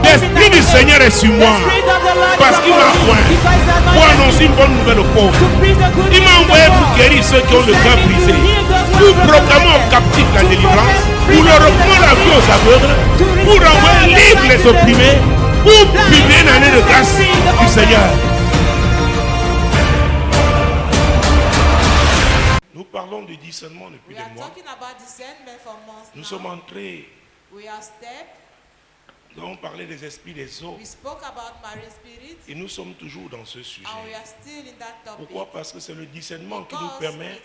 L'Esprit du Seigneur est sur moi parce qu'il m'a oint pour annoncer une bonne nouvelle aux pauvres. Il m'a envoyé pour guérir ceux qui ont le cœur brisé, pour proclamer aux captifs la délivrance, pour leur reprendre la vue aux aveugles, pour envoyer libre les opprimés, pour publier une année de grâce du Seigneur. Nous parlons du discernement depuis des mois. Nous sommes entrés. Nous avons parlé des esprits des eaux. Et nous sommes toujours dans ce sujet. Pourquoi? Parce que c'est le discernement qui nous permet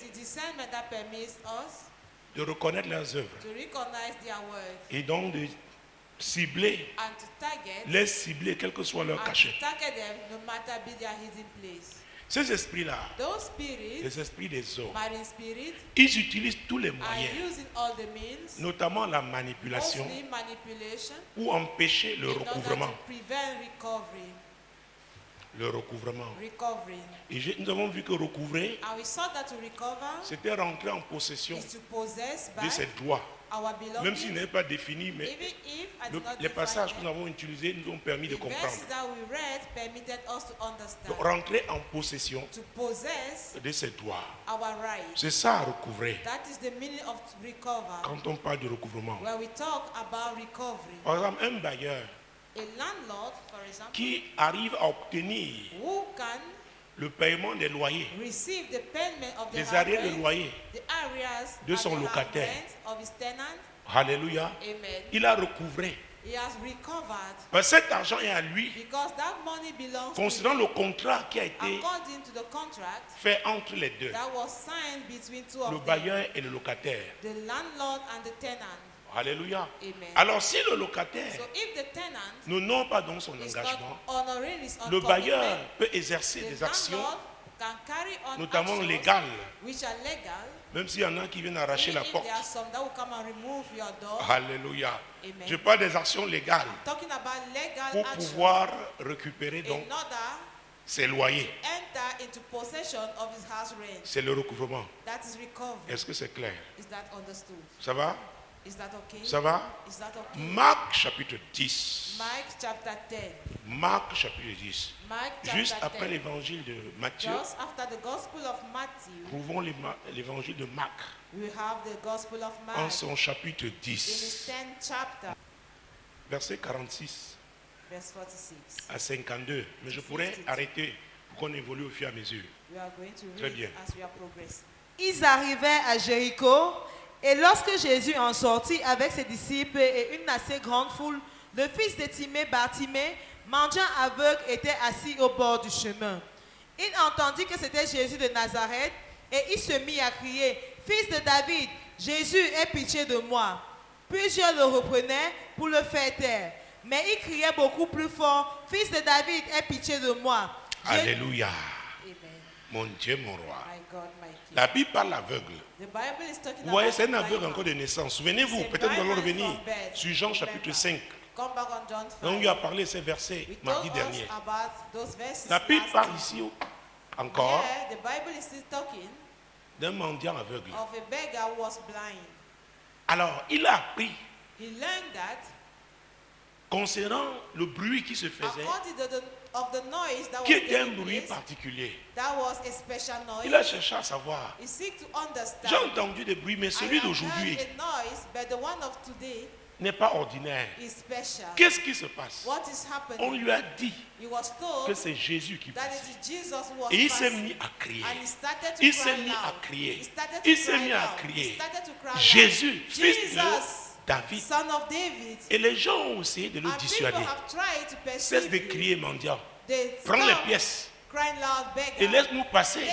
de reconnaître leurs œuvres. Et donc de cibler, les cibler, quel que soit leur cachet. Ces esprits-là, les esprits des eaux, ils utilisent tous les moyens, notamment la manipulation, pour empêcher le recouvrement. Le recouvrement. Et nous avons vu que recouvrer, c'était rentrer en possession de cette loi. Même s'il n'est pas défini, mais les passages que nous avons utilisés nous ont permis de comprendre. Donc, rentrer en possession de cette loi. C'est ça, recouvrer. Quand on parle de recouvrement. Par exemple, un bailleur qui arrive à obtenir le paiement des loyers, des arrières de loyer de son locataire. Alléluia. Il a recouvré. Parce que cet argent est à lui, considérant le contrat qui a été fait entre les deux, le bailleur et le locataire. Alléluia. Alors si le locataire n'honore pas dans son engagement, le bailleur peut exercer des actions, notamment légales, même s'il y en a qui viennent arracher la porte. Alléluia. Je parle des actions légales pour pouvoir récupérer donc ses loyers. C'est le recouvrement. Est-ce que c'est clair? Ça va? Ça va? Marc chapitre 10. Marc chapitre 10. Juste après l'évangile de Matthieu, trouvons l'évangile de Marc en son chapitre 10, verset 46 à 52. Mais je pourrais arrêter pour qu'on évolue au fur et à mesure. Très bien. Ils arrivaient à Jéricho. Et lorsque Jésus en sortit avec ses disciples et une assez grande foule, le fils de Timée, Bartimée, mendiant aveugle, était assis au bord du chemin. Il entendit que c'était Jésus de Nazareth et il se mit à crier, « Fils de David, Jésus, aie pitié de moi. » Plusieurs le reprenaient pour le faire taire. Mais il criait beaucoup plus fort, « Fils de David, aie pitié de moi. » Alléluia. Mon Dieu, mon roi. La Bible parle l'aveugle. Vous voyez, c'est un aveugle encore de naissance. Souvenez-vous, peut-être nous allons revenir sur Jean chapitre 5. On lui a parlé ces versets mardi dernier. La Bible parle ici encore d'un mendiant aveugle. Alors, il a appris concernant le bruit qui se faisait, qui était un bruit particulier. Il a cherché à savoir. J'ai entendu des bruits, mais celui d'aujourd'hui n'est pas ordinaire. Qu'est-ce qui se passe? On lui a dit que c'est Jésus qui passe. Et il s'est mis à crier. Il s'est mis à crier. Il s'est mis à crier. Jésus, fils de David. Et les gens ont essayé de le dissuader. Cesse de crier, mendiant. Prends les pièces et laisse-nous passer.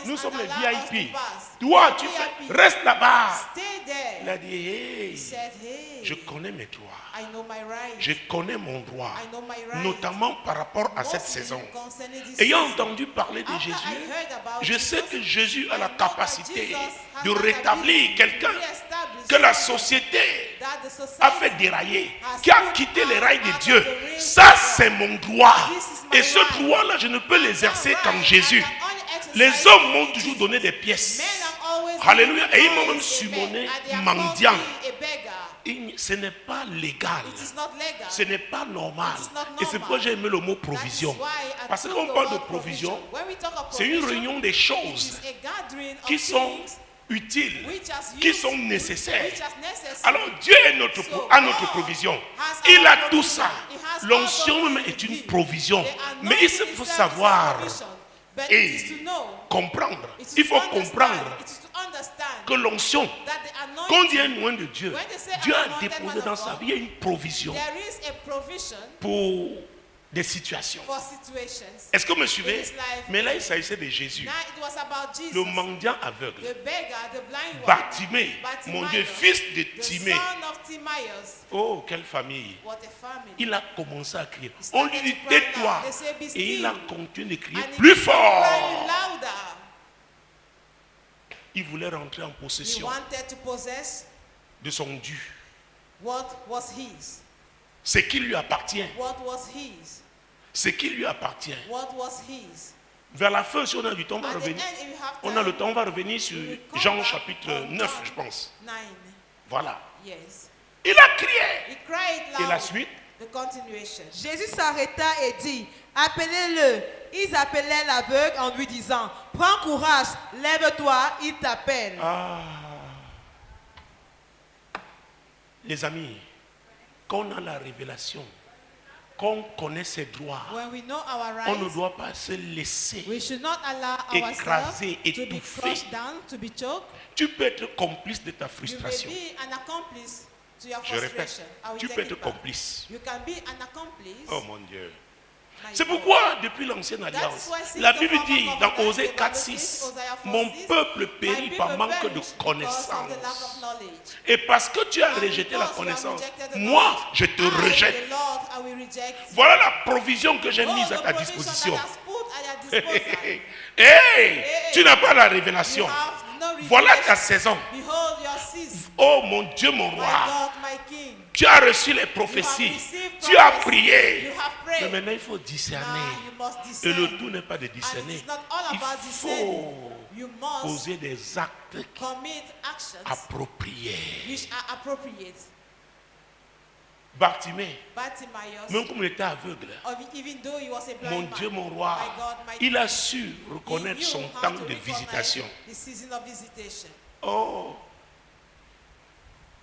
Nous sommes les VIP. Toi, tu fais, reste là-bas. Il a dit, hey, je connais mes droits. Je connais mon droit, notamment par rapport à cette saison. Ayant entendu parler de Jésus, je sais que Jésus a la capacité de rétablir quelqu'un que la société a fait dérailler, qui a quitté les rails de Dieu. Ça, c'est mon droit. Et ce droit-là, je ne peux l'exercer qu'en Jésus. Les hommes m'ont toujours donné des pièces. Alléluia. Et ils m'ont même surnommé mendiant. ce n'est pas légal. It is not legal. Ce n'est pas normal. It is not Et c'est pourquoi j'ai aimé le mot provision. Parce que quand on parle de provision, c'est une réunion des choses qui sont utiles, qui sont nécessaires. Alors Dieu est à notre provision. Il a tout ça. L'onction même est une provision. Mais il faut savoir et comprendre. Il faut comprendre que l'onction, quand Dieu est loin de Dieu, Dieu a déposé dans sa vie, il y a une provision pour des situations. Est-ce que vous me suivez? Mais là, il s'agissait de Jésus, le mendiant aveugle, Bartimée, mon Dieu, fils de Timée. Oh, quelle famille! Il a commencé à crier. On lui dit tais-toi, et il a continué de crier plus fort. Il voulait rentrer en possession de son dû. Ce qui lui appartient. Ce qui lui appartient. Vers la fin, si on a du temps, on va revenir. On a le temps, on va revenir sur Jean chapitre 9, je pense. Voilà. Il a crié. Et la suite? Jésus s'arrêta et dit, appelez-le. Ils appelaient l'aveugle en lui disant, prends courage, lève-toi, il t'appelle. Les amis, quand on a la révélation, quand on connaît ses droits, on ne doit pas se laisser écraser, étouffer. Tu peux être complice de ta frustration. Je répète, tu peux être complice. Oh mon Dieu. C'est pourquoi, depuis l'ancienne alliance, la Bible dit dans Osée 4:6, mon peuple périt par manque de connaissance. Et parce que tu as rejeté la connaissance, moi, je te rejette. Voilà la provision que j'ai mise à ta disposition. Hey, tu n'as pas la révélation. Voilà ta saison. Oh mon Dieu, mon roi. Tu as reçu les prophéties. Tu as prié. Mais maintenant, il faut discerner. Et le tout n'est pas de discerner. Il faut poser des actes appropriés. Bartimée, même comme il était aveugle, mon Dieu, mon roi, il a su reconnaître son temps de visitation. Oh,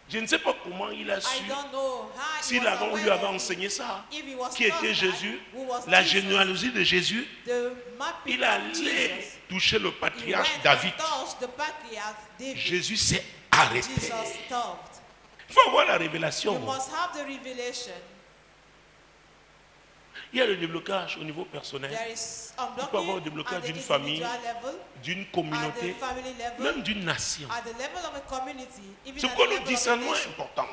je ne sais pas comment il a su, si on lui avait enseigné ça, qui était Jésus, la généalogie de Jésus. Il allait toucher le patriarche David. Jésus s'est arrêté. Il faut avoir la révélation. Il y a le déblocage au niveau personnel. Il peut avoir le déblocage d'une famille, d'une communauté, même d'une nation. C'est pourquoi le discernement est important.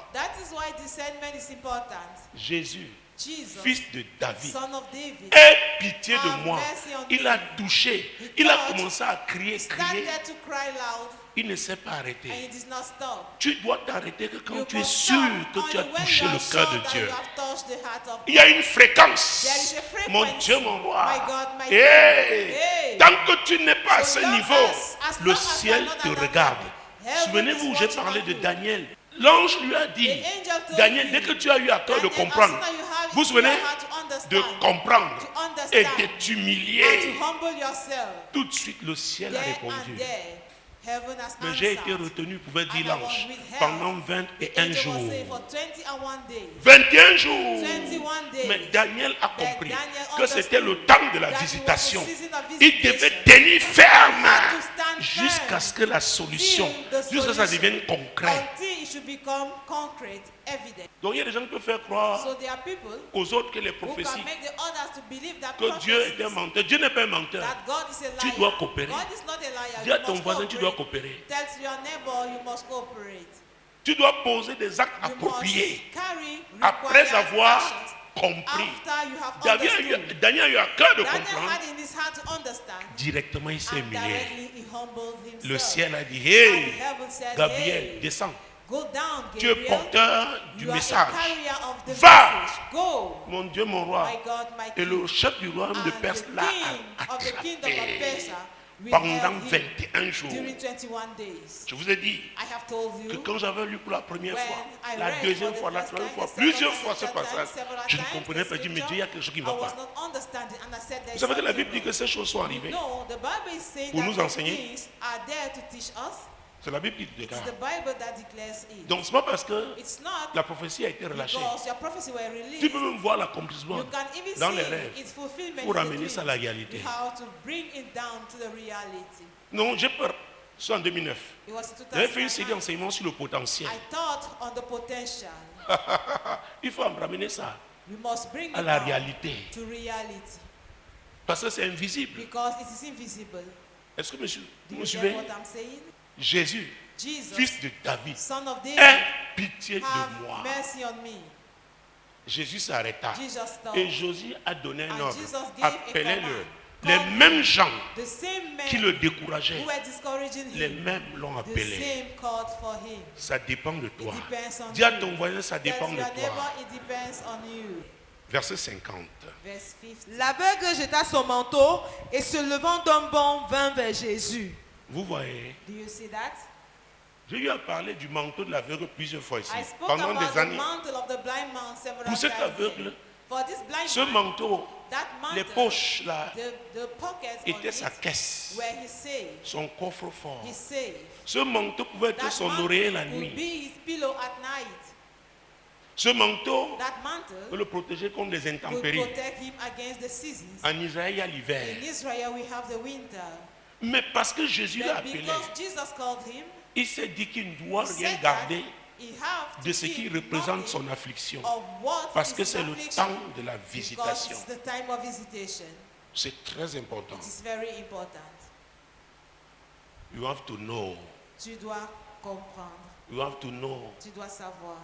Jésus, fils de David, aie pitié de moi. Il a touché, il a commencé à crier. Il ne s'est pas arrêté. Tu dois t'arrêter que quand tu es sûr que tu as touché le cœur de Dieu. Il y a une fréquence. Mon Dieu, mon roi. Tant que tu n'es pas à ce niveau, le ciel te regarde. Souvenez-vous, j'ai parlé de Daniel. L'ange lui a dit, Daniel, dès que tu as eu à cœur de comprendre, vous vous souvenez, de comprendre et de t'humilier, tout de suite le ciel a répondu. Mais j'ai été retenu, pouvait dire l'ange, pendant 21 jours. 21 jours. Mais Daniel a compris que c'était le temps de la visitation. Il devait tenir ferme jusqu'à ce que la solution, jusqu'à ce que ça devienne concret. Donc il y a des gens qui peuvent faire croire aux autres que les prophéties, que Dieu est un menteur. Dieu n'est pas un menteur. Tu dois coopérer. Dis à ton voisin, tu dois coopérer. Tu dois poser des actes appropriés après avoir compris. Daniel a eu à cœur de comprendre. Directement, il s'est humilié. Le ciel a dit, hey, Gabriel, descends. Tu es porteur du message. Va, mon Dieu, mon roi. Et le chef du royaume de Perse l'a attrapé. pendant 21 jours. During 21 days. Je vous ai dit que quand j'avais lu pour la première fois, la deuxième fois, la troisième fois, plusieurs fois ce passage, je ne comprenais pas. Je me dis, il y a quelque chose qui ne va pas. Vous savez que la Bible dit que ces choses sont arrivées pour nous enseigner. C'est la Bible qui déclare. Donc ce n'est pas parce que la prophétie a été relâchée. Tu peux même voir l'accomplissement dans les rêves pour ramener ça à la réalité. Non, j'ai peur. C'est en 2009. J'avais fait une série d'enseignements sur le potentiel. Il faut ramener ça à la réalité. Parce que c'est invisible. Est-ce que vous me suivez? Jésus, fils de David, aie pitié de moi. Jésus s'arrêta et Jésus a donné un ordre. Appelez-le. Les mêmes gens qui le décourageaient, les mêmes l'ont appelé. Ça dépend de toi. Dis à ton voisin, ça dépend de toi. Verset 50. L'aveugle jeta son manteau et se levant d'un bond vint vers Jésus. Vous voyez? J'ai eu à parler du manteau de l'aveugle plusieurs fois ici, pendant des années. Pour cet aveugle, ce manteau, les poches là, étaient sa caisse, son coffre-fort. Ce manteau pouvait être son oreiller la nuit. Ce manteau peut le protéger contre les intempéries. En Israël, il y a l'hiver. Mais parce que Jésus l'a appelé, il s'est dit qu'il ne doit rien garder de ce qui représente son affliction. Parce que c'est le temps de la visitation. C'est très important. You have to know. Tu dois comprendre. You have to know. Tu dois savoir.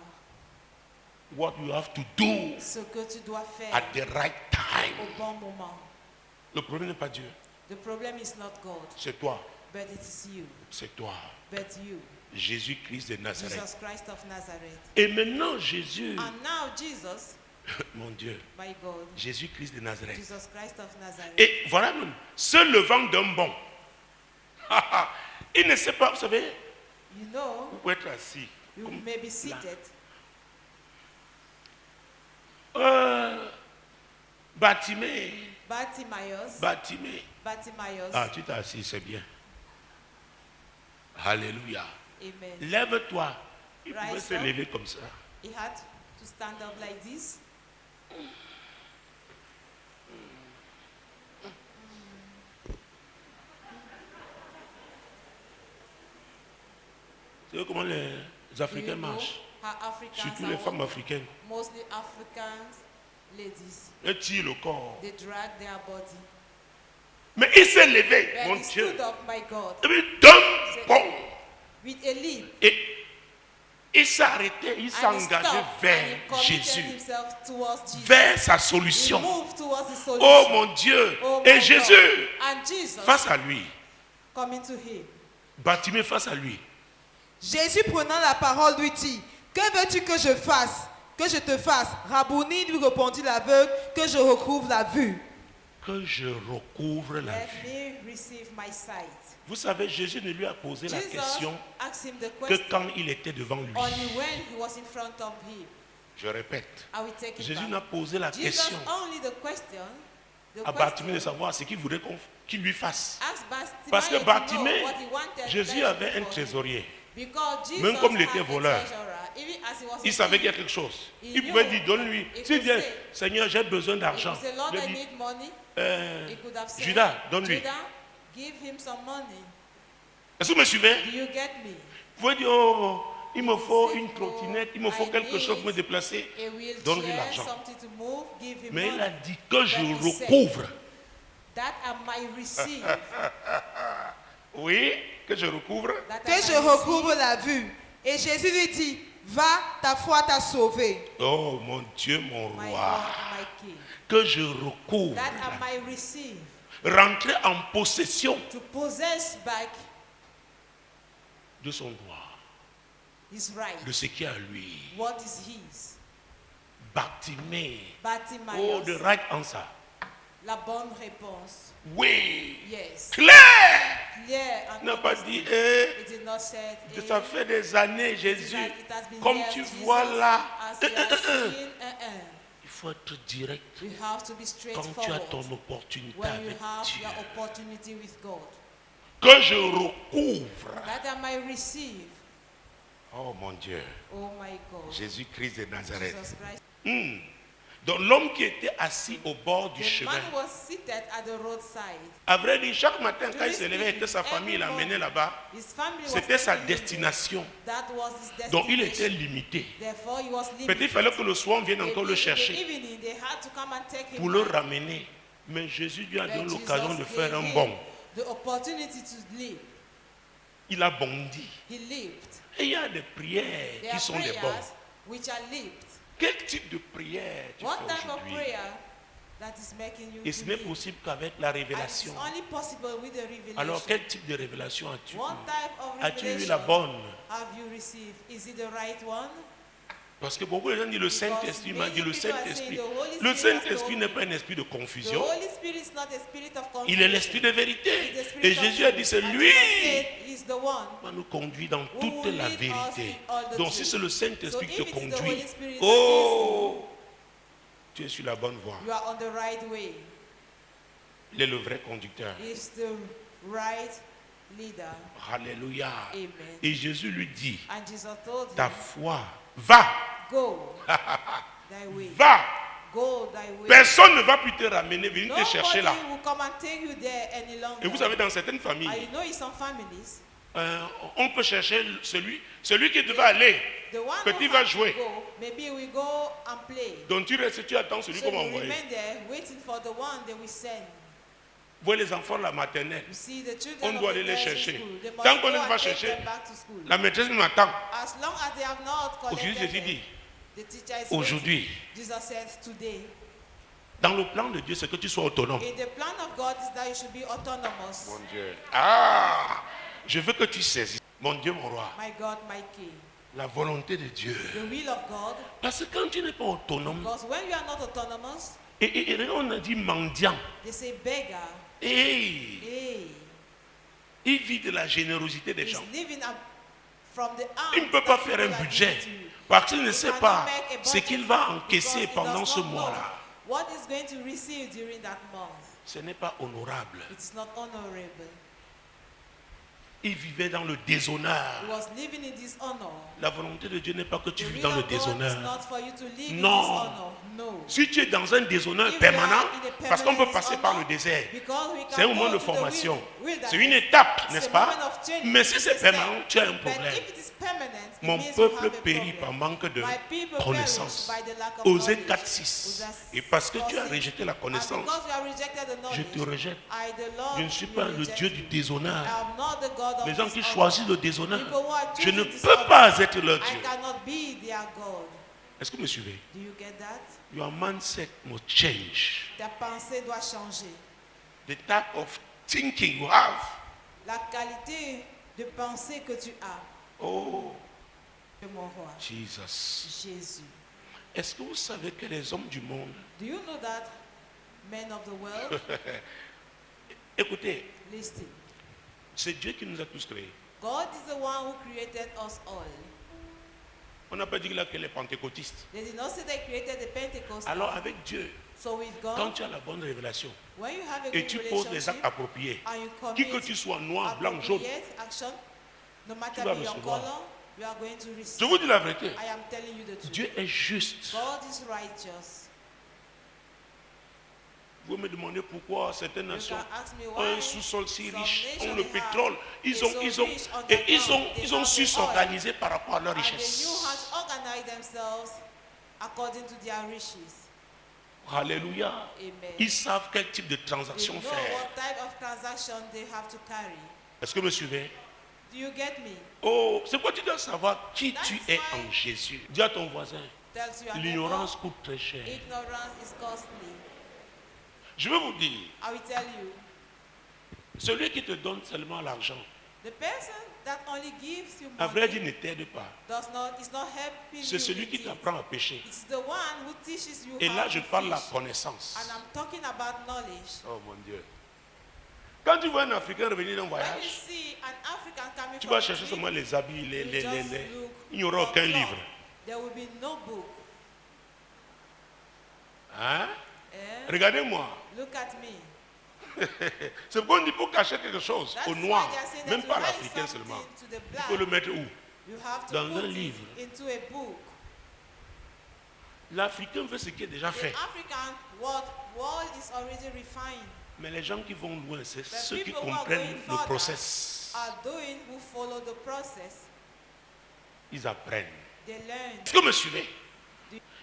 What you have to do. Ce que tu dois faire at the right time. Au bon moment. Le problème n'est pas Dieu. The problem is not God. C'est toi. But it is you. C'est toi. But you. Jésus-Christ de Nazareth. Jesus Christ of Nazareth. Et maintenant Jésus. And now Jesus. Mon Dieu. My God. Jésus-Christ de Nazareth. Jesus Christ of Nazareth. Et voilà même, se levant d'un bond. Il ne sait pas, vous savez. You know. Vous pouvez être assis. You may be seated. Bartimée. Ah, tu t'es assis, c'est bien. Alléluia. Amen. Lève-toi. Il pouvait se lever comme ça. He had to stand up like this. Tu sais comment les Africains marchent? Surtout les femmes africaines. Mostly African ladies. Elles tirent le corps. They drag their body. Mais il s'est levé, mon Dieu. Stood up, my God. Et puis d'un bond. With a leap. Et il s'est arrêté, il s'est engagé vers Jésus, vers sa solution. Oh mon Dieu. Et Jésus, face à lui. Bartimée face à lui. Jésus prenant la parole lui dit, que veux-tu que je fasse? Que je te fasse? Rabouni, lui répondit l'aveugle, que je recouvre la vue. Que je recouvre la vue. Vous savez, Jésus ne lui a posé la question que quand il était devant lui. Je répète, Jésus n'a posé la question à Bartimée de savoir ce qu'il voulait qu'il lui fasse. Parce que Bartimée, Jésus avait un trésorier. Même comme il était voleur, il savait qu'il y a quelque chose. Il pouvait dire, donne-lui. S'il dit, Seigneur, j'ai besoin d'argent. Judas, donne-lui. Est-ce que vous me suivez? Vous pouvez dire, oh, il me faut une trottinette, il me faut quelque chose pour me déplacer. Donne-lui l'argent. Mais il a dit que je recouvre. Oui, que je recouvre. Que je recouvre la vue. Et Jésus lui dit, va, ta foi t'a sauvé. Oh mon Dieu, mon roi. Que je recouvre. Rentrer en possession de son droit. De ce qui est à lui. Bartimée. Oh, the right answer. La bonne réponse. Oui. Yes. Clair. N'a pas dit, ça fait des années, Jésus. Comme tu vois là. Il faut être direct. Quand tu as ton opportunité avec Dieu. Que je recouvre. Oh mon Dieu. Oh my God. Jésus-Christ de Nazareth. Donc l'homme qui était assis au bord du chemin. À vrai dire, chaque matin quand il se levait, était sa famille, il l'amenait là-bas. C'était sa destination. Donc il était limité. Peut-être il fallait que le soir on vienne encore le chercher pour le ramener. Mais Jésus lui a donné l'occasion de faire un bond. Il a bondi. Et il y a des prières qui sont des bonds. Quel type de prière tu fais aujourd'hui? Et ce n'est possible qu'avec la révélation. Alors quel type de révélation as-tu eu? As-tu eu la bonne? Parce que beaucoup de gens disent le Saint-Esprit m'a dit le Saint-Esprit. Le Saint-Esprit n'est pas un esprit de confusion. Il est l'esprit de vérité. Et Jésus a dit c'est lui qui va nous conduire dans toute la vérité. Donc si c'est le Saint-Esprit qui te conduit, oh, tu es sur la bonne voie. Il est le vrai conducteur. Alléluia. Et Jésus lui dit, ta foi, va. Go. Va. Go thy way. Personne ne va plus te ramener, venir te chercher là. Et vous savez, dans certaines familles, on peut chercher celui qui devait aller, que tu vas jouer. Donc tu restes, tu attends celui qu'on va envoyer. Vous voyez les enfants de la maternelle, on doit aller les chercher. Tant qu'on ne va chercher, la maîtresse m'attend. Aujourd'hui, Jésus dit, aujourd'hui, dans le plan de Dieu, c'est que tu sois autonome. Mon Dieu. Ah, je veux que tu saisisses, mon Dieu, mon roi, la volonté de Dieu. Parce que quand tu n'es pas autonome, et on a dit mendiant. Hey. Il vit de la générosité des gens. Il ne peut pas faire un budget parce qu'il ne sait pas ce qu'il va encaisser pendant ce mois-là. Ce n'est pas honorable. Il vivait dans le déshonneur. La volonté de Dieu n'est pas que tu vives dans le déshonneur. Non. Si tu es dans un déshonneur permanent, parce qu'on peut passer par le désert, c'est un moment de formation. C'est une étape, n'est-ce pas? Mais si c'est permanent, tu as un problème. Mon peuple périt par manque de connaissance. Osée 4:6. Et parce que tu as rejeté la connaissance, je te rejette. Je ne suis pas le Dieu du déshonneur. Les gens qui choisissent le déshonneur, je ne peux pas être leur Dieu. Est-ce que vous me suivez? Your mindset must change. Ta pensée doit changer. The type of thinking you have. La qualité de pensée que tu as. Oh, mon roi. Jesus. Jésus. Est-ce que vous savez que les hommes du monde? Do you know that men of the world? Écoutez. Listen. C'est Dieu qui nous a tous créés. God is the one who created us all. On n'a pas dit là que les pentecôtistes. They did not say they created the Pentecostals. Alors avec Dieu, so with God, quand tu as la bonne révélation when you have a et tu poses les actes appropriés, qui que tu sois noir, blanc, jaune, action, no matter tu vas your recevoir. color, you are going to receive. Je vous dis la vérité. I am telling you the truth. Dieu est juste. God is righteous. Vous me demandez pourquoi certaines nations ont un sous-sol si riche, ont le pétrole, ils ont su s'organiser par rapport à leur richesse. Alléluia. Ils savent quel type de transaction faire. Est-ce que vous me suivez? Oh, c'est quoi tu dois savoir qui tu es en Jésus. Dis à ton voisin, l'ignorance coûte très cher. Je veux vous dire, celui qui te donne seulement l'argent, à vrai dire, ne t'aide pas. C'est celui qui t'apprend à pécher. Et là, je parle de la connaissance. Oh mon Dieu. Quand tu vois un Africain revenir d'un voyage, tu vas chercher seulement les habits, il n'y aura aucun livre. Hein? Regardez-moi. C'est bon, il faut cacher quelque chose au noir, même pas l'Africain seulement. Il faut le mettre où? Dans un livre. L'Africain veut ce qui est déjà fait. Mais les gens qui vont loin, c'est ceux qui comprennent le process. Ils apprennent. Est-ce que vous me suivez?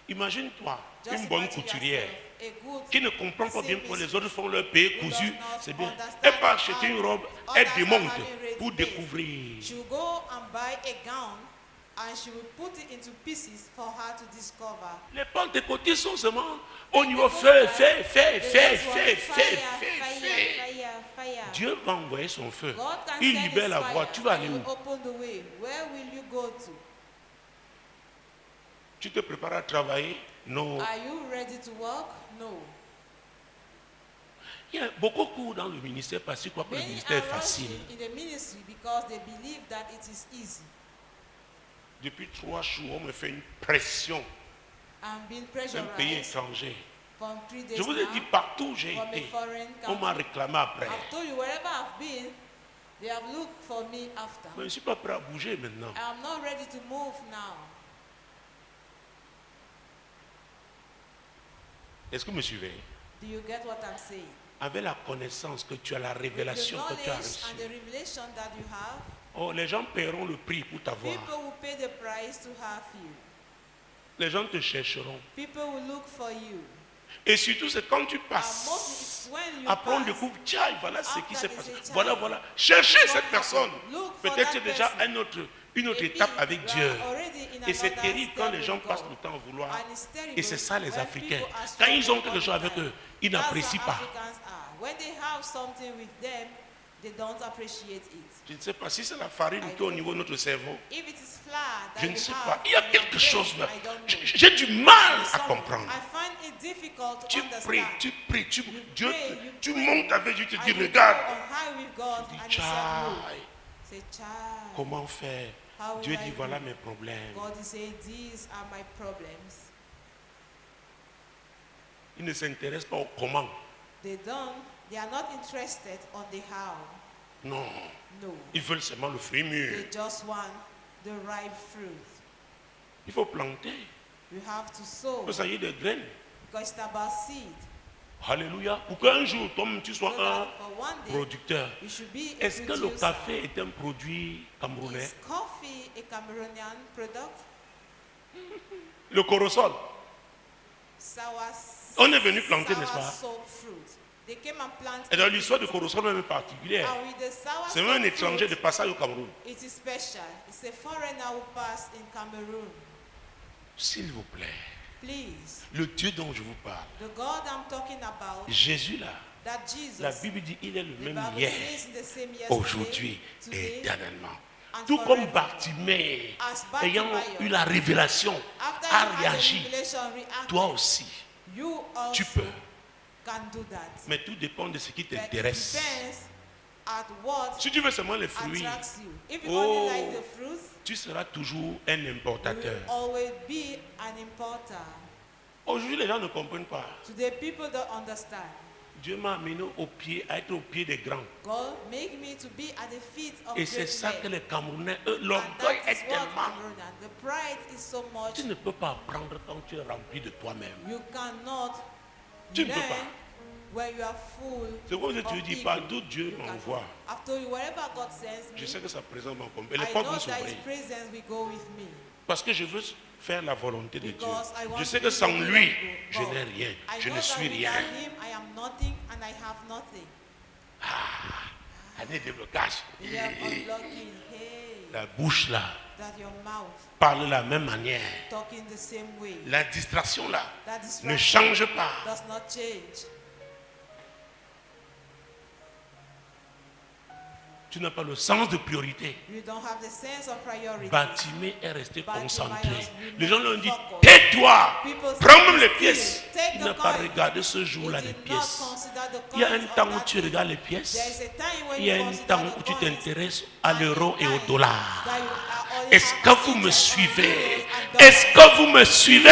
Imagine-toi une bonne couturière qui ne comprend pas bien pourquoi les autres font leur pays cousu. C'est bien. Elle part acheter une robe, elle démonte pour découvrir. Les pentecôtistes sont seulement au niveau fait. Dieu va envoyer son feu. Il libère la voie. Tu vas aller où? Tu te prépares à travailler? Non. Are you ready to work? No. Il y a beaucoup de cours dans le ministère parce qu'ils croient que le ministère est facile. Depuis 3 jours, on me fait une pression. Un pays étranger. Je vous ai dit, partout où j'ai été, on m'a réclamé après. Mais je ne suis pas prêt à bouger maintenant. Est-ce que vous me suivez? Do you get what I'm saying? Avec la connaissance que tu as, la révélation que tu as reçue. Oh, les gens paieront le prix pour t'avoir. Les gens te chercheront. Et surtout, c'est quand tu passes. Après, on découvre, tiens, voilà ce qui s'est passé. Voilà. Cherchez cette personne. Peut-être c'est déjà une autre étape avec Dieu. Et c'est terrible quand les gens passent le temps à vouloir. Et c'est ça les Africains. Quand ils ont quelque chose avec eux, ils n'apprécient pas. Je ne sais pas si c'est la farine qui est au niveau de notre cerveau. Je ne sais pas. Il y a quelque chose là. J'ai du mal à comprendre. Tu pries, tu montes avec Dieu, tu te dis, regarde. Tu dis, comment faire? Dieu dit, voilà mes problèmes. Il ne s'intéresse pas au comment. They are not interested on the how. Non. No. Ils veulent seulement le fruit mûr. They just want the ripe fruit. Il faut planter. You have to sow. Il faut s'agir de graines. Because it's about seed. Alléluia. Pour qu'un jour, toi-même, tu sois un producteur. Est-ce que le café est un produit camerounais? Is coffee a Cameroonian product? Le corosol. On est venu planter, n'est-ce pas? Et dans l'histoire du corosol même particulière, c'est même un étranger de passage au Cameroun. S'il vous plaît, le Dieu dont je vous parle, Jésus là, la Bible dit il est le même hier, aujourd'hui et éternellement. Tout comme Bartimée, ayant eu la révélation, a réagi, toi aussi, tu peux. Mais tout dépend de ce qui t'intéresse. Si tu veux seulement les fruits, tu seras toujours un importateur. Aujourd'hui, les gens ne comprennent pas. Dieu m'a amené à être au pied des grands. Et c'est ça que les Camerounais, l'orgueil est tellement. Tu ne peux pas apprendre quand tu es rempli de toi-même. Tu ne peux pas. C'est comme si tu dis, par d'où Dieu m'envoie. Je sais que sa présence m'accompagne. Les portes vont s'ouvrir. Parce que je veux faire la volonté de Dieu. Je sais que sans lui, je n'ai rien. Je ne suis rien. Année de blocage. La bouche là parle de la même manière. La distraction là ne change pas. Tu Tu n'as pas le sens de priorité. Bartimée est resté concentré. Les gens lui ont dit, tais-toi, prends même les pièces. Il n'a pas regardé ce jour-là les pièces. Il y a un temps où tu regardes les pièces. Il y a un temps où tu t'intéresses à l'euro et au dollar. Est-ce que vous me suivez? Est-ce que vous me suivez?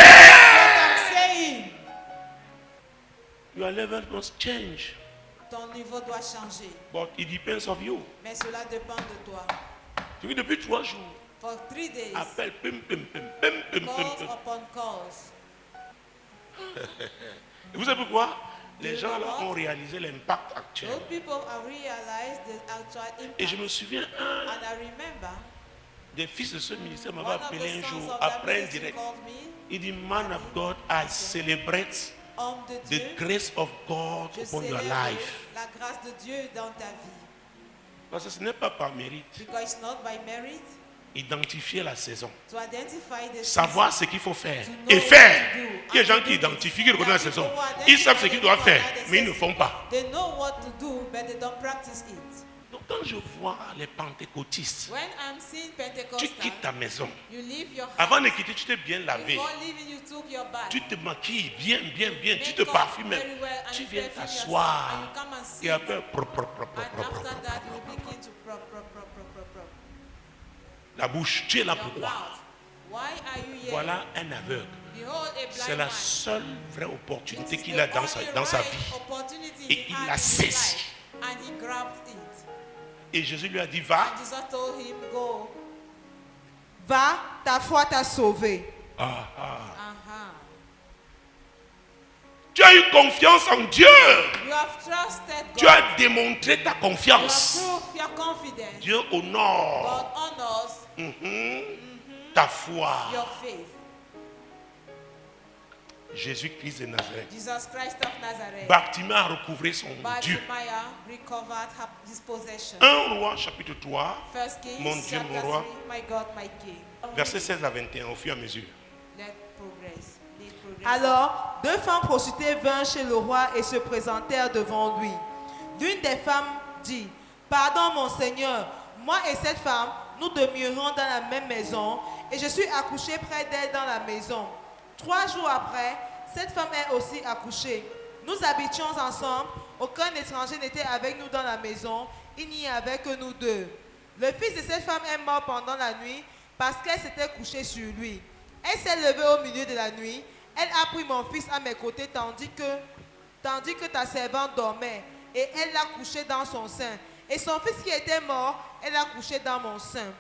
Your level must change. Ton niveau doit changer. But it depends on you. Mais cela dépend de toi. Tu vis depuis 3 jours. For 3 days. Appel, calls upon calls. Et vous savez pourquoi? Les gens là ont réalisé l'impact actuel. Those people have realized the actual impact. Et je me souviens, And I remember, des fils de ce ministère m'avaient appelé un jour après un direct. Il dit, man of God, I celebrate the grace of God upon your life. La grâce de Dieu dans ta vie. Parce que ce n'est pas par mérite. Because it's not by merit. Identifier la saison. To identify the savoir ce qu'il faut faire. Et faire. Il y a des gens qui identifient, qui reconnaissent la saison. Ils savent ce qu'ils doivent faire, mais ils ne font pas. They know what to do, but they don't practice it. Donc quand je vois les pentecôtistes, tu quittes ta maison. Avant de quitter, tu t'es bien lavé. Tu te maquilles bien, tu te parfumes. Tu viens t'asseoir. Et après, la bouche, tu es là pourquoi? Voilà un aveugle. C'est la seule vraie opportunité qu'il a dans sa vie. Et il l'a saisie. Et Jésus lui a dit, va. Va, ta foi t'a sauvé. Tu as eu confiance en Dieu. Tu as démontré ta confiance. Dieu honore ta foi. Jésus-Christ de Nazareth. Bartimée a recouvré son Dieu. 1 Roi chapitre 3. Mon Dieu, mon roi. Versets 16 à 21 au fur et à mesure. Alors, 2 femmes prostituées vinrent chez le roi et se présentèrent devant lui. L'une des femmes dit, pardon mon Seigneur, moi et cette femme, nous demeurons dans la même maison et je suis accouchée près d'elle dans la maison. 3 jours après, cette femme est aussi accouchée. Nous habitions ensemble, aucun étranger n'était avec nous dans la maison, il n'y avait que nous deux. Le fils de cette femme est mort pendant la nuit parce qu'elle s'était couchée sur lui. Elle s'est levée au milieu de la nuit, elle a pris mon fils à mes côtés tandis que ta servante dormait et elle l'a couché dans son sein. Et son fils qui était mort, elle l'a couché dans mon sein.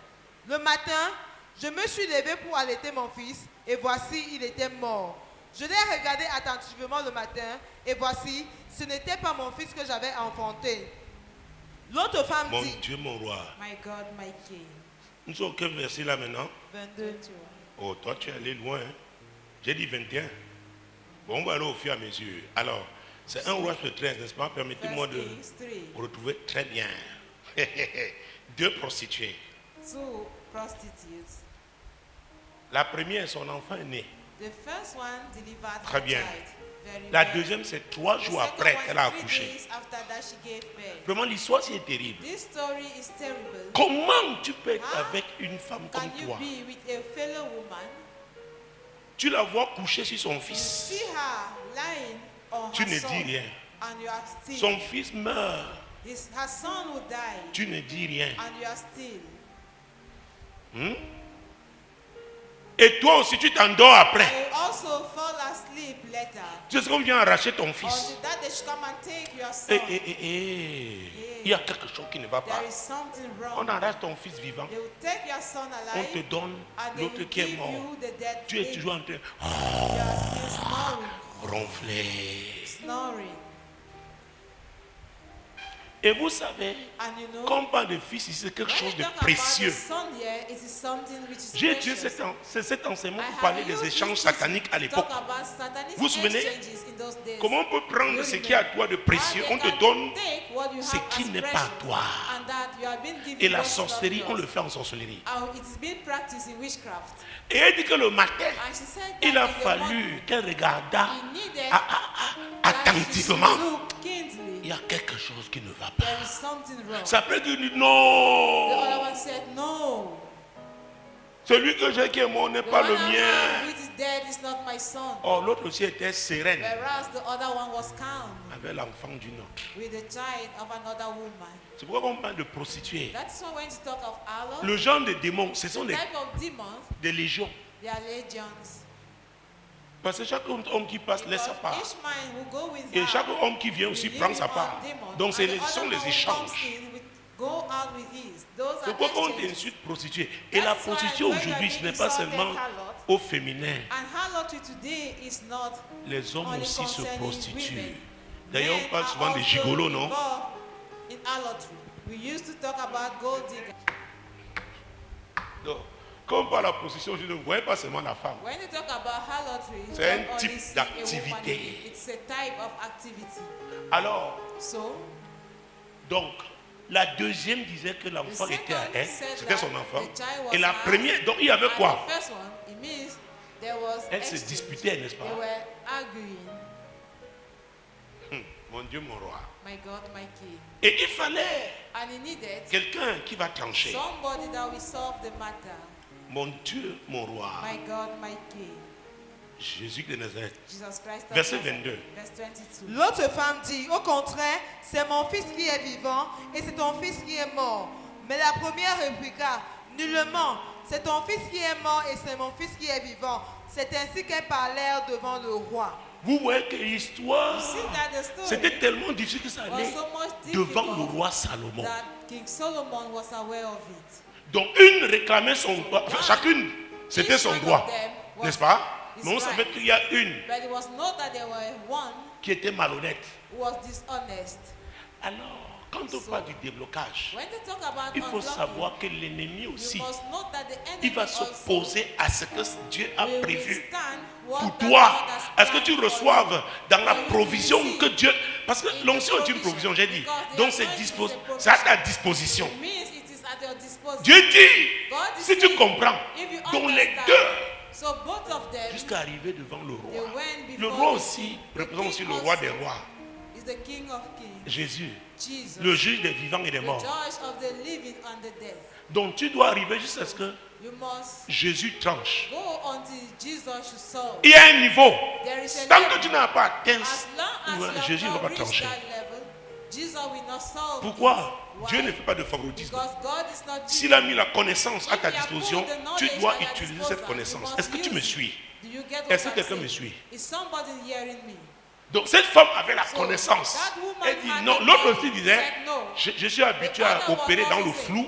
Le matin, je me suis levée pour allaiter mon fils et voici, il était mort. Je l'ai regardé attentivement le matin et voici, ce n'était pas mon fils que j'avais enfanté. L'autre femme dit, mon Dieu, mon roi. My God, my King. Nous sommes quel verset là maintenant? 22. Oh, toi tu es allé loin. Hein? J'ai dit 21. Bon, on va aller au fur et à mesure. Alors, c'est 1 Roi chapitre 13, n'est-ce pas? Permettez-moi de retrouver très bien. 2 prostituées. 2 prostitutes. La première, son enfant est né. The first one delivered très bien. Very la well. deuxième, c'est 3 jours après qu'elle a accouché. Vraiment, l'histoire, c'est terrible. This story is terrible. Comment tu peux être avec une femme comme toi? Tu la vois coucher sur son fils. Tu ne dis rien. Son fils meurt. Tu ne dis rien. Et toi aussi, tu t'endors après. Tu sais qu'on vient arracher ton fils. Il y a quelque chose qui ne va pas. On arrache ton fils vivant. On te donne l'autre qui est mort. Tu es toujours en train de ronfler. Et vous savez, quand on parle de fils, c'est quelque chose de précieux. J'ai utilisé cet enseignement pour parler des échanges sataniques à l'époque. Vous vous souvenez? Comment on peut prendre ce qui est à toi de précieux? On te donne ce qui n'est pas à toi. Et la sorcellerie, on le fait en sorcellerie. Et elle dit que le matin, il a fallu qu'elle regardât attentivement. il y a quelque chose qui ne va pas. Ça peut dire non. The other one said, no. Celui que j'ai qui est mort n'est pas le mien. Oh, l'autre aussi était sereine. Avec l'enfant d'une autre. C'est pourquoi on parle de prostituées. Le genre de démons, ce sont des légions. Parce que chaque homme qui passe laisse sa part. Et chaque homme qui vient aussi prend sa part. Donc ce sont les échanges. Donc pourquoi on t'insulte prostituée? Et la prostituée aujourd'hui, ce n'est pas seulement au féminin. Les hommes aussi se prostituent. D'ailleurs, on parle souvent des gigolos, non? Donc, quand on parle de la prostitution, je ne vois pas seulement la femme. C'est un type d'activité. Alors, donc, la deuxième disait que l'enfant était à elle, c'était son enfant. Et la première, donc il y avait quoi? Elle se disputait, n'est-ce pas? Mon Dieu, mon roi. Et il fallait quelqu'un qui va trancher. Mon Dieu, mon roi. Jésus de Nazareth. Verset 22. L'autre femme dit, au contraire, c'est mon fils qui est vivant et c'est ton fils qui est mort. Mais la première répliqua, nullement, c'est ton fils qui est mort et c'est mon fils qui est vivant. C'est ainsi qu'elles parlèrent devant le roi. Vous voyez que l'histoire, c'était tellement difficile que ça allait devant le roi Salomon. Donc une réclamait son droit, enfin, chacune, c'était son droit, n'est-ce pas? Mais on savait qu'il y a une qui était malhonnête. Alors, quand on parle du déblocage, il faut savoir que l'ennemi aussi, il va s'opposer à ce que Dieu a prévu pour toi. Est-ce que tu reçoives dans la provision que Dieu... Parce que l'onction est une provision, j'ai dit. Donc c'est à ta disposition. Dieu dit, si tu comprends, donc les deux, jusqu'à arriver devant le roi. Le roi aussi représente aussi le roi des rois. Jésus, le juge des vivants et des morts. Donc tu dois arriver jusqu'à ce que Jésus tranche. Il y a un niveau. Tant que tu n'as pas atteint, Jésus ne va pas trancher. Pourquoi? Dieu ne fait pas de favoritisme. S'il a mis la connaissance à ta disposition, tu dois utiliser cette connaissance. Est-ce que tu me suis? Est-ce que quelqu'un me suit? Donc cette femme avait la connaissance. Elle dit non. L'autre aussi disait, je suis habitué à opérer dans le flou.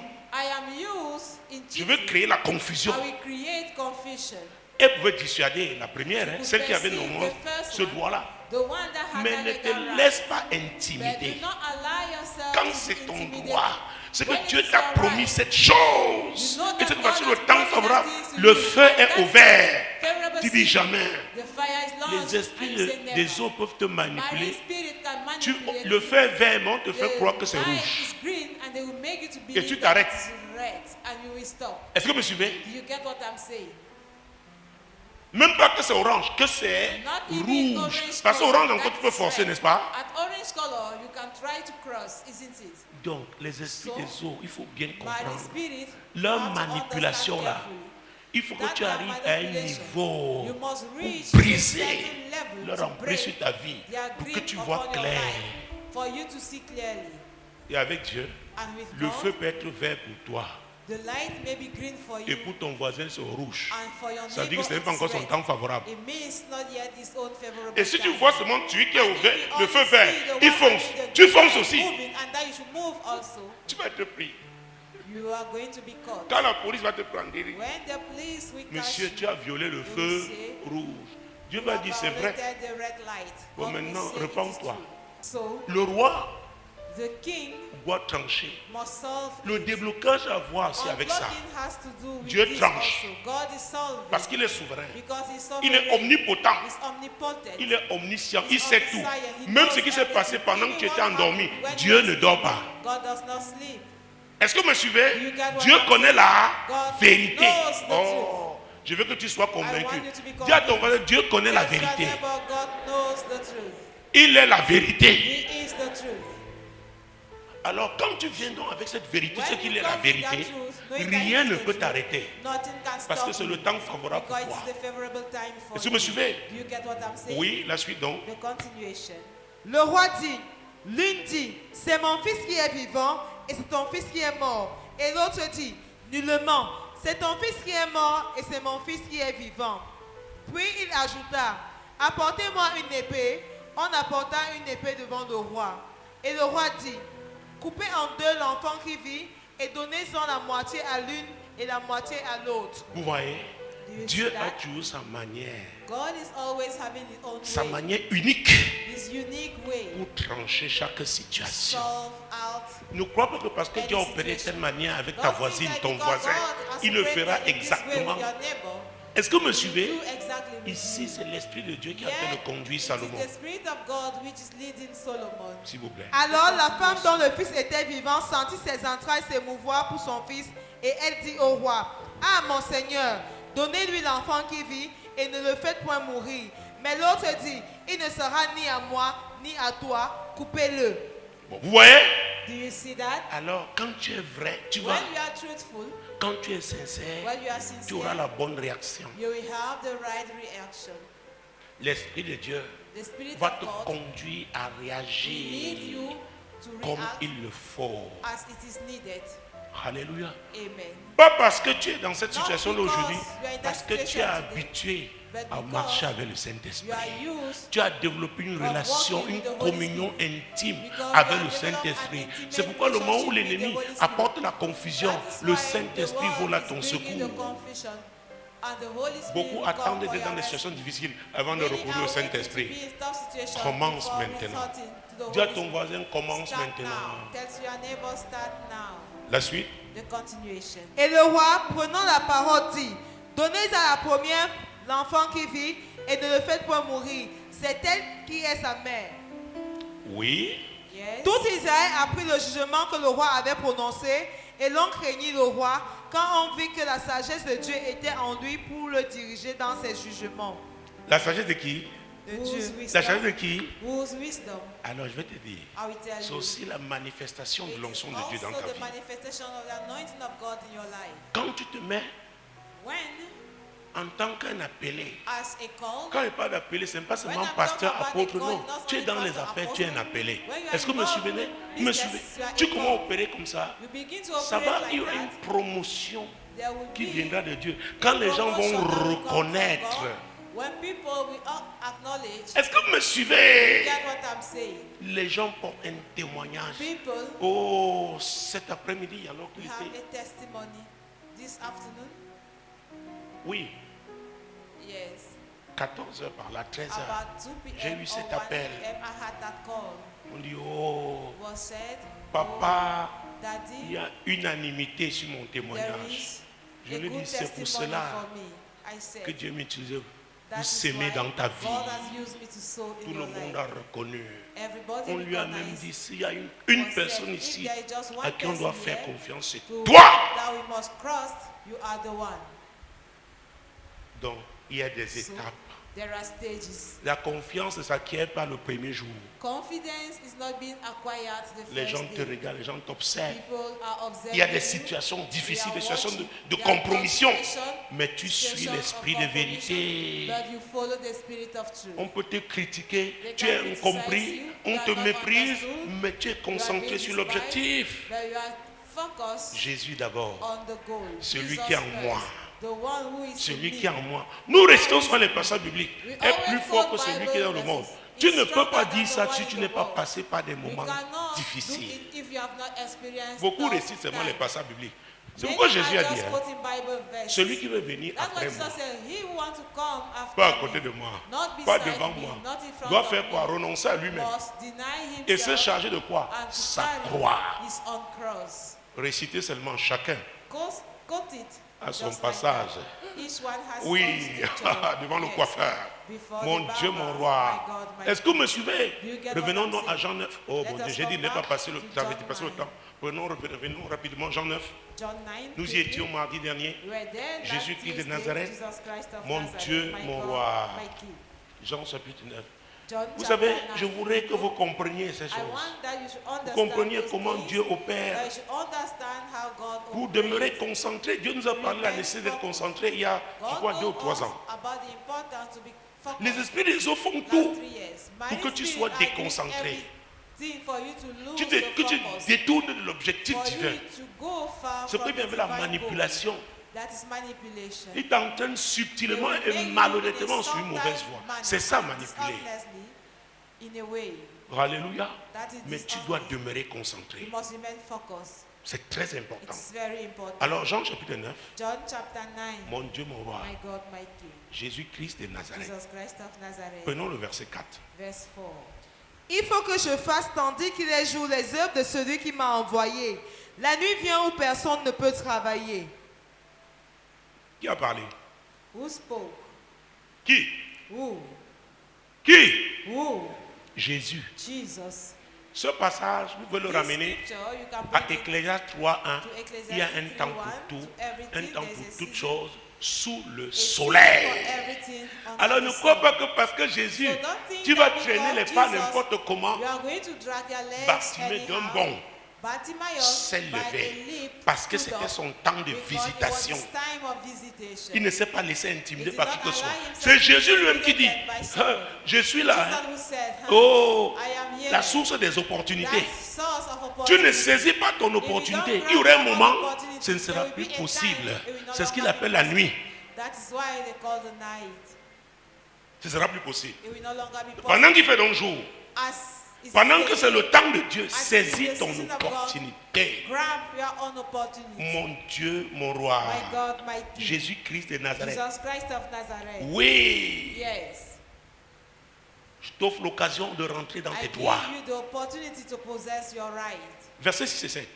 Je veux créer la confusion. Elle pouvait dissuader la première, celle qui avait normalement ce droit-là. Mais ne te laisse pas intimider. Quand c'est ton droit, c'est que Dieu t'a promis cette chose. Et cette fois-ci, le temps favorable, le feu est ouvert. Tu dis jamais. Les esprits des eaux peuvent te manipuler. Le feu est vert, mais on te fait croire que c'est rouge. Et tu t'arrêtes. Est-ce que vous me suivez? Même pas que c'est orange, que c'est rouge. Parce qu'orange encore tu peux forcer, n'est-ce pas? Donc les esprits des eaux, il faut bien comprendre leur manipulation là. Il faut que tu arrives à un niveau pour briser leur emprise sur ta vie, pour que tu vois clair. Et avec Dieu, le feu peut être vert pour toi. Et pour ton voisin c'est rouge. Ça veut dire que ce n'est pas encore son temps favorable. Et si tu vois seulement celui qui est ouvert, le feu vert, il fonce. Tu fonces aussi. Tu vas être pris. Quand la police va te prendre, monsieur, tu as violé le feu rouge. Dieu va dire c'est vrai. Bon, maintenant, répands-toi. Le roi doit trancher. Le déblocage a à voir aussi avec ça. Dieu tranche. Parce qu'il est souverain. Il est omnipotent. Il est omniscient. Il sait tout. Même ce qui s'est passé pendant que tu étais endormi, Dieu ne dort pas. Est-ce que vous me suivez? Dieu connaît la vérité. Oh, je veux que tu sois convaincu. Dis à ton voisin, Dieu connaît la vérité. Il est la vérité. Alors quand tu viens donc avec cette vérité, ce qu'il est la vérité, rien ne peut t'arrêter. Parce que c'est le temps favorable pour toi. Est-ce que vous me suivez? Oui, la suite donc. Le roi dit, l'une dit, c'est mon fils qui est vivant et c'est ton fils qui est mort. Et l'autre dit, nullement, c'est ton fils qui est mort et c'est mon fils qui est vivant. Puis il ajouta, apportez-moi une épée. On apporta une épée devant le roi. Et le roi dit, coupez en deux l'enfant qui vit et donnez-en la moitié à l'une et la moitié à l'autre. Vous voyez, Dieu a toujours sa manière. Sa manière unique pour trancher chaque situation. Ne crois pas que parce que Dieu a opéré de telle manière avec ta voisine, ton voisin, il le fera exactement. Est-ce que vous me suivez? Ici, c'est l'Esprit de Dieu qui a fait le conduire Salomon. S'il vous plaît. Alors la femme dont le fils était vivant sentit ses entrailles s'émouvoir pour son fils et elle dit au roi, ah mon Seigneur, donnez-lui l'enfant qui vit et ne le faites point mourir. Mais l'autre dit, il ne sera ni à moi ni à toi, coupez-le. Bon, vous voyez? Do you see that? Alors quand tu es vrai, tu vas. Quand tu es sincère, tu auras la bonne réaction. L'Esprit de Dieu va te conduire à réagir comme il le faut. Alléluia. Pas parce que tu es dans cette situation-là aujourd'hui, parce que tu es habitué à marcher avec le Saint-Esprit. Tu as développé une relation, une communion intime avec le Saint-Esprit. C'est pourquoi le moment où l'ennemi apporte la confusion, le Saint-Esprit vole à ton secours. Beaucoup attendent d'être dans des situations difficiles avant de recourir au Saint-Esprit. Commence maintenant. Dis à ton voisin, commence maintenant. La suite. Et le roi, prenant la parole, dit, donnez à la première l'enfant qui vit et ne le faites point mourir. C'est elle qui est sa mère. Oui. Tout Israël a pris le jugement que le roi avait prononcé et l'on craignit le roi quand on vit que la sagesse de Dieu était en lui pour le diriger dans ses jugements. La sagesse de qui? De Dieu. La sagesse de qui? Alors je vais te dire, c'est aussi la manifestation de l'onction de Dieu dans ta vie. Quand tu te mets en tant qu'un appelé, quand il parle d'appelé, ce n'est pas seulement pasteur, apôtre, non. Tu es dans les affaires, tu es un appelé. Est-ce que vous me suivez? Tu commences à opérer comme ça, ça va, il y aura une promotion qui viendra de Dieu. Quand les gens vont reconnaître. Est-ce que vous me suivez? Les gens portent un témoignage. Oh, cet après-midi, il y a l'autorité. Oui. 14h par là, 13h. J'ai eu cet appel. On dit, oh, papa, il y a unanimité sur mon témoignage. Je lui dis, c'est pour cela que Dieu m'utilise pour s'aimer dans ta vie. Tout le monde a reconnu. On lui a même dit, s'il y a une personne ici à qui on doit faire confiance, c'est toi. Donc, il y a des étapes. La confiance ne s'acquiert pas le premier jour. Les gens te regardent, les gens t'observent. Il y a des situations difficiles, des situations de compromission. Mais tu suis l'esprit de vérité. On peut te critiquer, tu es incompris, on te méprise, mais tu es concentré sur l'objectif. Jésus d'abord, celui qui est en moi. Celui qui est en moi. Nous restons sur les passages bibliques. Est plus fort que celui qui est dans le monde. Tu ne peux pas dire ça si tu n'es pas passé par des moments difficiles. Beaucoup récitent seulement les passages bibliques. C'est pourquoi Jésus a dit, celui qui veut venir après moi, pas à côté de moi, pas devant moi, doit faire quoi? Renoncer à lui-même. Et se charger de quoi? Sa croix. Réciter seulement chacun à son passage. Oui, devant le coiffeur. Mon Dieu, mon roi. Est-ce que vous me suivez? Revenons à Jean 9. Oh mon Dieu, j'ai dit ne pas passer le temps. Revenons rapidement, Jean 9. Nous y étions mardi dernier. Jésus-Christ de Nazareth. Mon Dieu, mon roi. Jean chapitre 9. Vous savez, je voudrais que vous compreniez ces choses. Vous compreniez comment Dieu opère. Pour demeurer concentré, Dieu nous a parlé de la nécessité d'être concentré il y a, je crois, 2 ou 3 ans. Les esprits des eaux font tout pour que tu sois déconcentré. Que tu détournes de l'objectif divin. Ce qu'on appelle la manipulation. Il t'entraîne subtilement et malhonnêtement sur une mauvaise voie. C'est ça, manipuler. Alléluia. Mais tu dois demeurer concentré. C'est très important. Alors, Jean chapitre 9. Mon Dieu, mon roi. Jésus-Christ de Nazareth. Prenons le verset 4. Il faut que je fasse tandis qu'il est jour les œuvres de celui qui m'a envoyé. La nuit vient où personne ne peut travailler. Qui a parlé? Who spoke? Qui? Who? Qui? Who? Jésus. Jesus. Ce passage, vous pouvez le ramener à Ecclésiaste 3:1. Il y a un temps pour tout, un temps pour toutes choses sous le soleil. Alors ne crois pas que parce que Jésus, tu vas traîner les pas n'importe comment, Bartimée d'un bond s'est levé parce que c'était son temps de visitation. Il ne s'est pas laissé intimider par qui que ce soit. C'est Jésus lui-même qui dit, je suis là. Oh, la source des opportunités. Tu ne saisis pas ton opportunité. Il y aura un moment, ce ne sera plus possible. C'est ce qu'il appelle la nuit. Ce ne sera plus possible. Pendant qu'il fait donc jour, pendant que c'est le temps de Dieu, saisis ton opportunité. Mon Dieu, mon roi, Jésus-Christ de Nazareth. Oui. Je t'offre l'occasion de rentrer dans tes droits. Versets 6 et 7.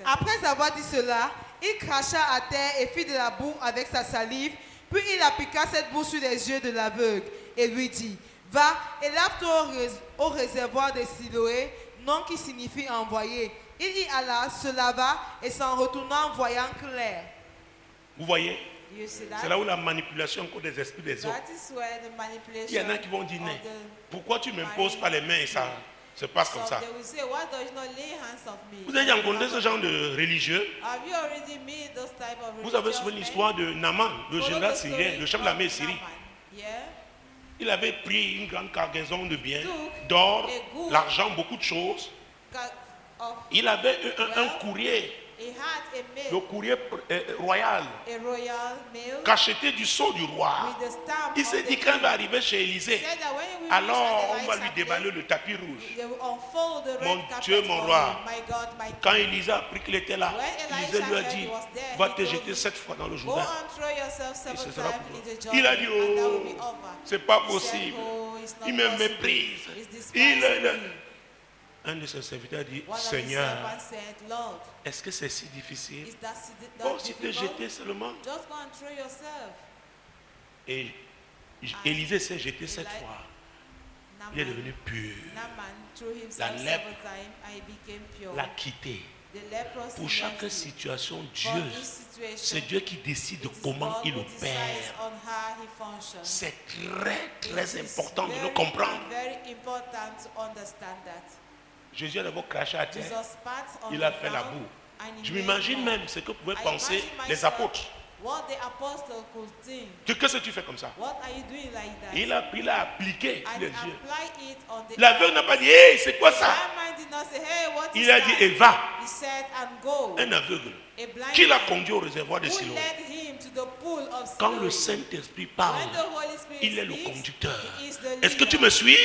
Après avoir dit cela, il cracha à terre et fit de la boue avec sa salive. Puis il appliqua cette boue sur les yeux de l'aveugle et lui dit, va et lave-toi au réservoir de Siloé, nom qui signifie envoyé. Il y alla, se lava et s'en retourna en voyant clair. Vous voyez? C'est là où la manipulation encore des esprits des hommes. Il y en a qui vont dire, pourquoi tu ne m'imposes pas les mains et ça se passe comme ça? Vous avez rencontré ce genre de religieux? Vous avez souvent l'histoire de Naaman, le général syrien, le chef de l'armée syrie. Il avait pris une grande cargaison de biens, d'or, l'argent, beaucoup de choses. Il avait un courrier, le courrier royal, cacheté du sceau du roi. Il s'est dit quand il va arriver chez Élisée, alors on va lui déballer le tapis rouge. Mon Dieu, mon roi, quand Élisée a appris qu'il était là, Élisée lui a dit, va te jeter 7 fois dans le Jourdain. Il a dit, oh, c'est pas possible. Il me méprise. Un de ses serviteurs a dit, Seigneur, est-ce que c'est si difficile? Bon, si te jeter seulement. Et Élisée s'est jeté 7 fois. Il est devenu pur. La lèpre l'a quitté. Pour chaque situation, Dieu, c'est Dieu qui décide comment il opère. C'est très important de le comprendre. Jésus a d'abord craché à terre. Il a fait la boue. Je m'imagine même ce que pouvaient penser les apôtres. Qu'est-ce que tu fais comme ça? Il a appliqué les yeux. L'aveugle n'a pas dit, hey, c'est quoi ça? Il a dit, et va. Un aveugle. Qui l'a conduit au réservoir de Siloé? Quand le Saint-Esprit parle, il est le conducteur. Est-ce que tu me suis?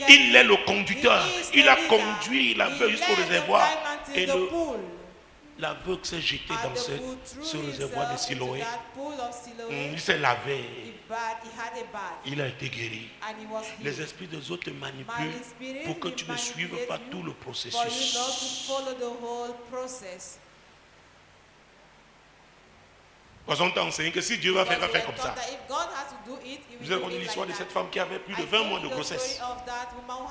Il est le conducteur. Il a conduit l'aveugle jusqu'au réservoir. Et l'aveugle s'est jeté dans ce réservoir de Siloé. Il s'est lavé. Il a été guéri. Les esprits des autres te manipulent pour que tu ne suives pas tout le processus. Parce qu'on t'a enseigné que si Dieu va faire comme ça. Vous avez connu l'histoire de cette femme qui avait plus de 20 mois de grossesse.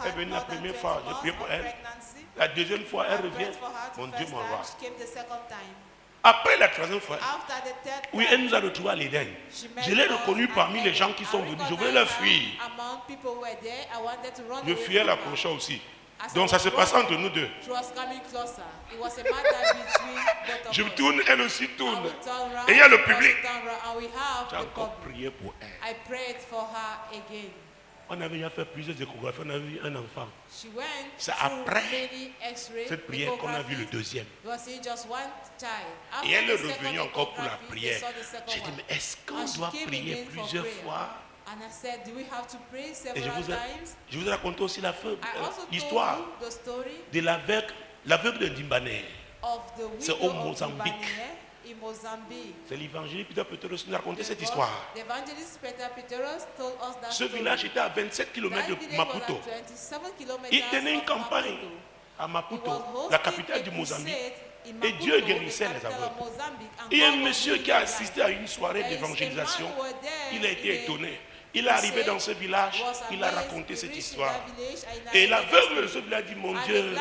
Elle est venue la première fois, j'ai prié pour elle. La deuxième fois, elle revient. Mon Dieu, mon roi. Après la troisième fois, oui, elle nous a retrouvés à l'Éden. Je l'ai reconnu parmi les gens qui sont venus. Je voulais leur fuir. Je fuyais l'approchant aussi. Donc ça se passait entre nous deux. Je tourne, elle aussi tourne. Et il y a le public. J'ai encore prié pour elle. On avait déjà fait plusieurs échographies, on a vu un enfant. C'est après cette prière qu'on a vu le deuxième. Et elle est revenue encore pour la prière. J'ai dit, mais est-ce qu'on doit prier plusieurs fois? Et je vous ai raconté aussi l'histoire de l'aveugle de Dimbané. C'est au Mozambique. C'est l'évangéliste Peter Petrus qui nous a raconté cette histoire. Ce village était à 27 km de Maputo. Il tenait une campagne à Maputo, la capitale du Mozambique. Et Dieu guérissait les aveugles. Il y a un monsieur qui a assisté à une soirée d'évangélisation. Il a été étonné. Il est arrivé dans ce village, il a raconté cette histoire. Et l'aveugle de ce village dit, mon Dieu,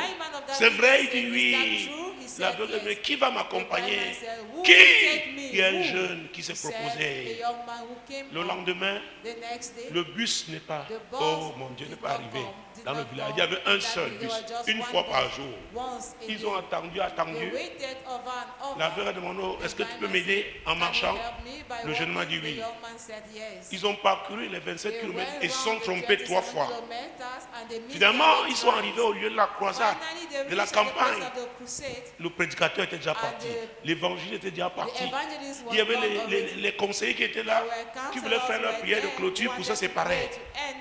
c'est vrai, il dit oui. L'aveugle dit, mais qui va m'accompagner? Qui? Il y a un jeune qui s'est proposé. Le lendemain, le bus n'est pas, oh mon Dieu, n'est pas arrivé dans le village. Il y avait un seul bus, une fois par jour. Ils ont attendu. L'aveugle a demandé, est-ce que tu peux m'aider en marchant? Le jeune m'a dit oui. Ils ont parcouru les 27 km et se sont trompés 3 fois. Finalement, ils sont arrivés au lieu de la croisade, de la campagne. Le prédicateur était déjà parti. L'évangile était déjà parti. Il y avait les conseillers qui étaient là, qui voulaient faire leur prière de clôture pour se séparer.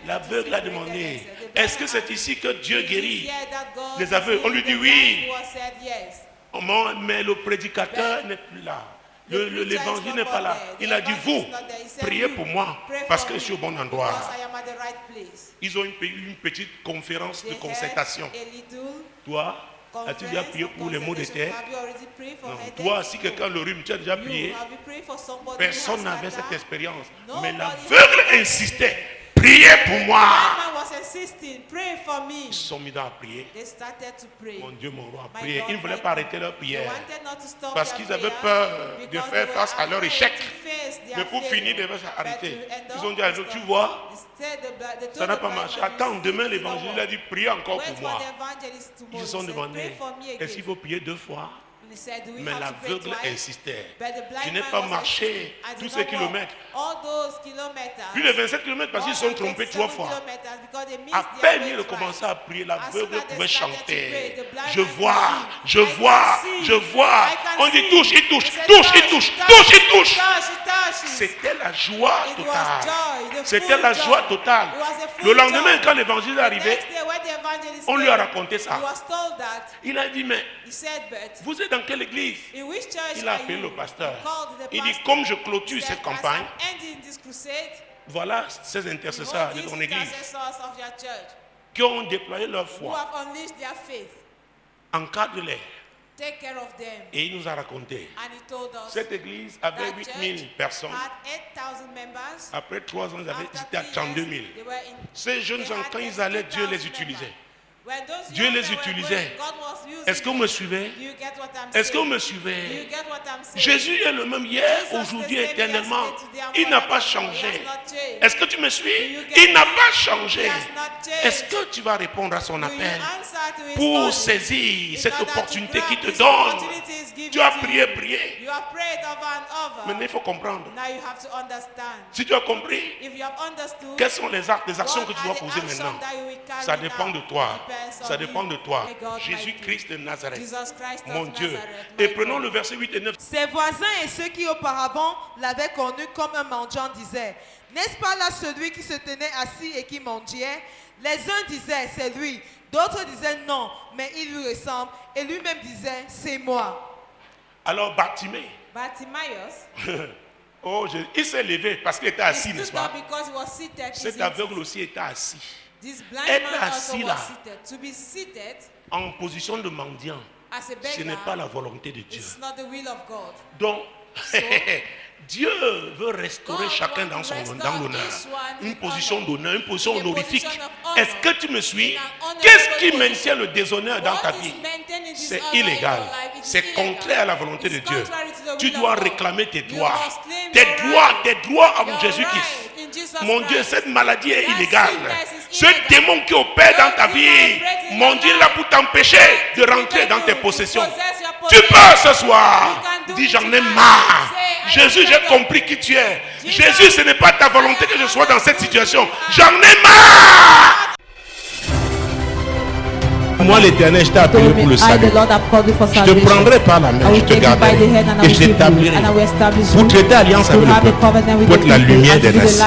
L'aveugle a demandé, est-ce que c'est ici que Dieu guérit les aveugles? On lui dit oui. Mais le prédicateur n'est plus là. L'évangile n'est pas là. Il a dit, vous, priez pour moi parce que je suis au bon endroit. Ils ont eu une petite conférence de concertation. Toi, as-tu déjà prié pour les maux de terre? Non. Toi, si quelqu'un le rhume, tu as déjà prié? Personne n'avait cette expérience. Mais l'aveugle insistait. Priez pour moi. Ils se sont mis à prier. Mon Dieu, mon roi, prier. Ils ne voulaient pas arrêter leur prière parce qu'ils avaient peur de faire face à leur échec. Mais pour finir, ils devaient s'arrêter. Ils ont dit à l'autre, tu vois, ça n'a pas marché. Attends, demain l'évangile a dit, priez encore pour moi. Ils se sont demandé, est-ce qu'il faut prier 2 fois? Mais l'aveugle insistait. Je n'ai pas marché tous ces kilomètres. Plus de 27 kilomètres parce qu'ils se sont trompés 3 fois. À peine il a commencé à prier, l'aveugle pouvait chanter. Je vois, je vois, je vois. On dit touche, il touche, touche, il touche, touche, il touche. C'était la joie totale. C'était la joie totale. Le lendemain, quand l'évangile est arrivé, on lui a raconté ça. Il a dit, mais vous êtes dans quelle église? Il a appelé le pasteur. Il dit, comme je clôture cette campagne, voilà ces intercesseurs de ton église qui ont déployé leur foi. Encadre-les. Et il nous a raconté. Cette église avait 8000 personnes. Après 3 ans, ils étaient à 32 000. Ces jeunes gens, quand ils allaient, Dieu les utilisait. Dieu les utilisait. Est-ce que vous me suivez? Est-ce que vous me suivez? Jésus est le même hier, aujourd'hui, éternellement. Il n'a pas changé. Est-ce que tu me suis? Il n'a pas changé. Est-ce que tu vas répondre à son appel pour saisir cette opportunité qu'il te donne? Tu as prié, prié. Maintenant, il faut comprendre. Si tu as compris, quels sont les actions que tu dois poser maintenant? Ça dépend de toi. Ça dépend de toi. Jésus-Christ de Nazareth, mon Dieu. Et prenons le verset 8 et 9. Ses voisins et ceux qui auparavant l'avaient connu comme un mendiant disaient, n'est-ce pas là celui qui se tenait assis et qui mendiait? Les uns disaient, c'est lui. D'autres disaient, non, mais il lui ressemble. Et lui-même disait, c'est moi. Alors Bartimée, il s'est levé parce qu'il était assis, n'est-ce pas? Cet aveugle aussi était assis. Être assis là, en position de mendiant, ce n'est pas la volonté de Dieu. Donc, Dieu veut restaurer chacun dans l'honneur. Une position d'honneur, une position honorifique. Est-ce que tu me suis? Qu'est-ce qui maintient le déshonneur dans ta vie? C'est illégal. C'est contraire à la volonté de Dieu. tu dois réclamer tes droits. Tes droits en Jésus-Christ. Mon Dieu, cette maladie est illégale. Ce démon qui opère dans ta vie, mon Dieu, est là pour t'empêcher de rentrer dans tes possessions. Tu peux ce soir. Dis, j'en ai marre. Jésus, j'ai compris qui tu es. Jésus, ce n'est pas ta volonté que je sois dans cette situation. J'en ai marre. Moi, l'Éternel, je t'ai appelé pour le salut. Je te prendrai par la main, je te garderai et je t'établirai pour traiter alliance avec le peuple, pour être la lumière des nations.